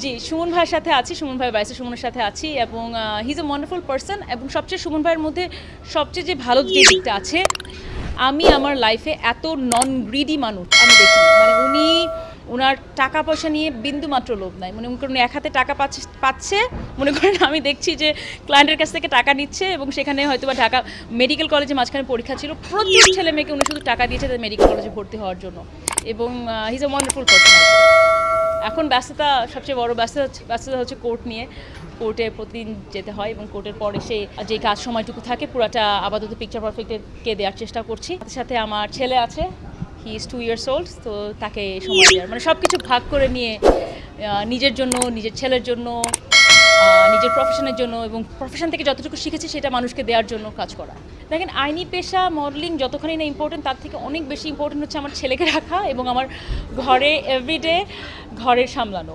জি, সুমন ভাইয়ের সাথে আছি। সুমন ভাই বাইসে সুমনের সাথে আছি এবং he is a wonderful person এবং সবচেয়ে সুমন ভাইয়ের মধ্যে সবচেয়ে যে ভালো যে দিকটা আছে, আমি আমার লাইফে এত নন গ্রিডি মানুষ আমি দেখিনি। মানে উনি উনার টাকা পয়সা নিয়ে বিন্দু মাত্র লোভ নাই। মনে করেন এক হাতে টাকা পাচ্ছে, মনে করেন আমি দেখছি যে ক্লায়েন্টের কাছ থেকে টাকা নিচ্ছে এবং সেখানে হয়তো বা ঢাকা মেডিকেল কলেজে মাঝখানে পরীক্ষা ছিল, প্রচুর ছেলে মেয়েকে উনি শুধু টাকা দিয়েছে তাদের মেডিকেল কলেজে ভর্তি হওয়ার জন্য। এবং he is a wonderful person. এখন ব্যস্ততা, সবচেয়ে বড় ব্যস্ততা হচ্ছে কোর্ট নিয়ে। কোর্টে প্রতিদিন যেতে হয় এবং কোর্টের পরে সে যে কাজ সময়টুকু থাকে পুরাটা আপাতত পিকচার পারফেক্টকে দেওয়ার চেষ্টা করছি। সাথে সাথে আমার ছেলে আছে, হি ইজ 2 years old, তো তাকে সময় দেওয়ার মানে সব কিছু ভাগ করে নিয়ে নিজের জন্য, নিজের ছেলের জন্য, নিজের প্রফেশনের জন্য এবং প্রফেশন থেকে যতটুকু শিখেছি সেটা মানুষকে দেওয়ার জন্য কাজ করা। দেখেন, আইনি পেশা মডেলিং যতখানি না ইম্পর্টেন্ট, তার থেকে অনেক বেশি ইম্পর্টেন্ট হচ্ছে আমার ছেলেকে রাখা এবং আমার ঘরে এভরিডে ঘরের সামলানো।